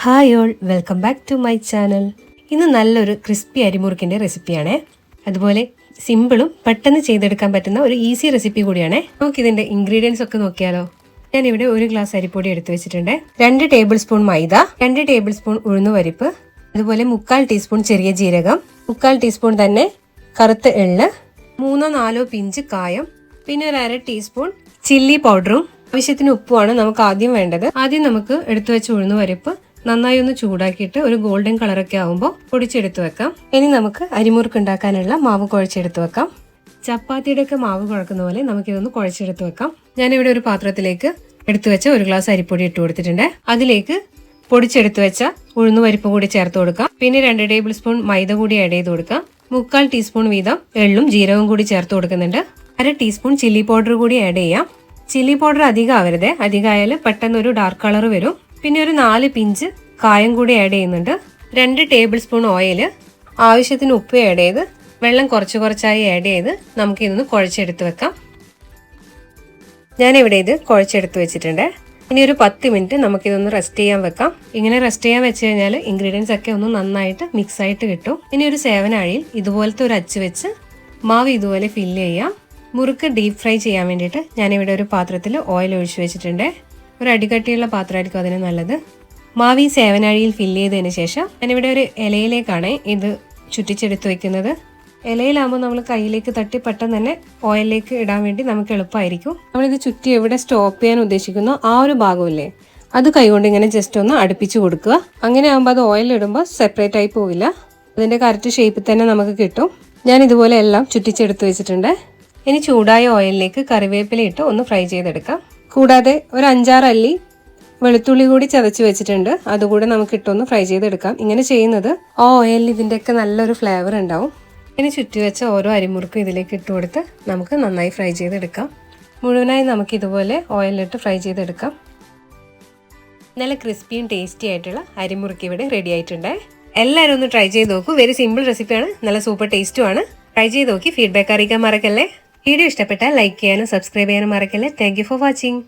Hi all, welcome back to my channel. ഇന്ന് നല്ലൊരു crispy അരിമുറുക്കിൻ്റെ റെസിപ്പിയാണേ. അതുപോലെ സിമ്പിളും പെട്ടെന്ന് ചെയ്തെടുക്കാൻ പറ്റുന്ന ഒരു ഈസി റെസിപ്പി കൂടിയാണേ. നമുക്കിതിൻ്റെ ഇൻഗ്രീഡിയൻസ് ഒക്കെ നോക്കിയാലോ. ഞാനിവിടെ 1 ഗ്ലാസ് അരിപ്പൊടി എടുത്തു വെച്ചിട്ടുണ്ട്. 2 ടേബിൾ സ്പൂൺ മൈദ, 2 ടേബിൾ സ്പൂൺ ഉഴുന്നുപരിപ്പ്, അതുപോലെ 3/4 ടീസ്പൂൺ ചെറിയ ജീരകം, 3/4 ടീസ്പൂൺ തന്നെ കറുത്ത എള്ള്, 3-4 പിഞ്ച് കായം, പിന്നെ ഒരു 1/2 ടീസ്പൂൺ ചില്ലി പൗഡറും ആവശ്യത്തിന് ഉപ്പുമാണ് നമുക്ക് ആദ്യം വേണ്ടത്. ആദ്യം നമുക്ക് എടുത്തു വെച്ച ഉഴുന്നുപരിപ്പ് നന്നായി ഒന്ന് ചൂടാക്കിയിട്ട് ഒരു ഗോൾഡൻ കളറൊക്കെ ആവുമ്പോൾ പൊടിച്ചെടുത്ത് വെക്കാം. ഇനി നമുക്ക് അരിമുറുക്ക് ഉണ്ടാക്കാനുള്ള മാവ് കുഴച്ചെടുത്ത് വെക്കാം. ചപ്പാത്തിയുടെ ഒക്കെ മാവ് കുഴക്കുന്ന പോലെ നമുക്കിതൊന്ന് കുഴച്ചെടുത്ത് വെക്കാം. ഞാനിവിടെ ഒരു പാത്രത്തിലേക്ക് എടുത്തു വെച്ച 1 ഗ്ലാസ് അരിപ്പൊടി ഇട്ട് കൊടുത്തിട്ടുണ്ട്. അതിലേക്ക് പൊടിച്ചെടുത്ത് വെച്ച ഉഴുന്നുപരിപ്പ് കൂടി ചേർത്ത് കൊടുക്കാം. പിന്നെ 2 ടേബിൾ സ്പൂൺ മൈദ കൂടി ആഡ് ചെയ്ത് കൊടുക്കാം. 3/4 ടീസ്പൂൺ വീതം എള്ളും ജീരകവും കൂടി ചേർത്ത് കൊടുക്കുന്നുണ്ട്. 1/2 ടീസ്പൂൺ ചില്ലി പൗഡർ കൂടി ആഡ് ചെയ്യാം. ചില്ലി പൗഡർ അധികം ആവരുത്, അധികമായാൽ പെട്ടെന്ന് ഒരു ഡാർക്ക് കളർ വരും. പിന്നെ ഒരു 4 പിഞ്ച് കായം കൂടി ആഡ് ചെയ്യുന്നുണ്ട്. 2 ടേബിൾ സ്പൂൺ ഓയിൽ, ആവശ്യത്തിന് ഉപ്പ് ആഡ് ചെയ്ത് വെള്ളം കുറച്ചായി ആഡ് ചെയ്ത് നമുക്ക് ഇതൊന്ന് കുഴച്ചെടുത്ത് വെക്കാം. ഞാനിവിടെ ഇത് കുഴച്ചെടുത്ത് വെച്ചിട്ടുണ്ട്. ഇനി ഒരു 10 മിനിറ്റ് നമുക്കിതൊന്ന് റെസ്റ്റ് ചെയ്യാൻ വെക്കാം. ഇങ്ങനെ റെസ്റ്റ് ചെയ്യാൻ വെച്ച് കഴിഞ്ഞാൽ ഇൻഗ്രീഡിയൻസ് ഒക്കെ ഒന്ന് നന്നായിട്ട് മിക്സ് ആയിട്ട് കിട്ടും. ഇനി ഒരു സേവനാഴിയിൽ ഇതുപോലത്തെ ഒരു അച്ച് വെച്ച് മാവ് ഇതുപോലെ ഫില്ല് ചെയ്യാം. മുറുക്ക് ഡീപ്പ് ഫ്രൈ ചെയ്യാൻ വേണ്ടിയിട്ട് ഞാനിവിടെ ഒരു പാത്രത്തിൽ ഓയിൽ ഒഴിച്ചു വെച്ചിട്ടുണ്ട്. ഒരു അടികട്ടിയുള്ള പാത്രമായിരിക്കും അതിന് നല്ലത്. മാവ് ഈ സേവനാഴിയിൽ ഫില്ല് ചെയ്തതിന് ശേഷം ഞാനിവിടെ ഒരു ഇലയിലേക്കാണ് ഇത് ചുറ്റിച്ചെടുത്ത് വെക്കുന്നത്. ഇലയിലാകുമ്പോൾ നമ്മൾ കയ്യിലേക്ക് തട്ടി പെട്ടെന്ന് തന്നെ ഓയിലിലേക്ക് ഇടാൻ വേണ്ടി നമുക്ക് എളുപ്പമായിരിക്കും. നമ്മളിത് ചുറ്റി എവിടെ സ്റ്റോപ്പ് ചെയ്യാൻ ഉദ്ദേശിക്കുന്നോ ആ ഒരു ഭാഗമില്ലേ, അത് കൈകൊണ്ട് ഇങ്ങനെ ജസ്റ്റ് ഒന്ന് അടുപ്പിച്ച് കൊടുക്കുക. അങ്ങനെ ആകുമ്പോൾ അത് ഓയിലിടുമ്പോൾ സെപ്പറേറ്റ് ആയി പോവില്ല, അതിൻ്റെ കറക്റ്റ് ഷേപ്പിൽ തന്നെ നമുക്ക് കിട്ടും. ഞാൻ ഇതുപോലെ എല്ലാം ചുറ്റിച്ചെടുത്ത് വെച്ചിട്ടുണ്ട്. ഇനി ചൂടായ ഓയിലിലേക്ക് കറിവേപ്പില ഇട്ട് ഒന്ന് ഫ്രൈ ചെയ്തെടുക്കാം. കൂടാതെ ഒരു 5-6 അല്ലി വെളുത്തുള്ളി കൂടി ചതച്ച് വെച്ചിട്ടുണ്ട്, അതുകൂടെ നമുക്ക് ഇട്ടൊന്ന് ഫ്രൈ ചെയ്തെടുക്കാം. ഇങ്ങനെ ചെയ്യുന്നത് ആ ഓയിലിൽ ഇതിൻ്റെയൊക്കെ നല്ലൊരു ഫ്ലേവർ ഉണ്ടാവും. ഇനി ചുറ്റി വെച്ച ഓരോ അരിമുറുക്കും ഇതിലേക്ക് ഇട്ട് കൊടുത്ത് നമുക്ക് നന്നായി ഫ്രൈ ചെയ്തെടുക്കാം. മുഴുവനായി നമുക്ക് ഇതുപോലെ ഓയിലിട്ട് ഫ്രൈ ചെയ്തെടുക്കാം. നല്ല ക്രിസ്പിയും ടേസ്റ്റി ആയിട്ടുള്ള അരിമുറുക്ക് ഇവിടെ റെഡി ആയിട്ടുണ്ട്. എല്ലാവരും ഒന്ന് ട്രൈ ചെയ്ത് നോക്കൂ. വെരി സിമ്പിൾ റെസിപ്പിയാണ്, നല്ല സൂപ്പർ ടേസ്റ്റുമാണ്. ട്രൈ ചെയ്ത് നോക്കി ഫീഡ്ബാക്ക് അറിയിക്കാൻ മറക്കല്ലേ. വീഡിയോ ഇഷ്ടപ്പെട്ടാൽ ലൈക്ക് ചെയ്യാനും സബ്സ്ക്രൈബ് ചെയ്യാനും മറക്കല്ലേ. Thank you for watching.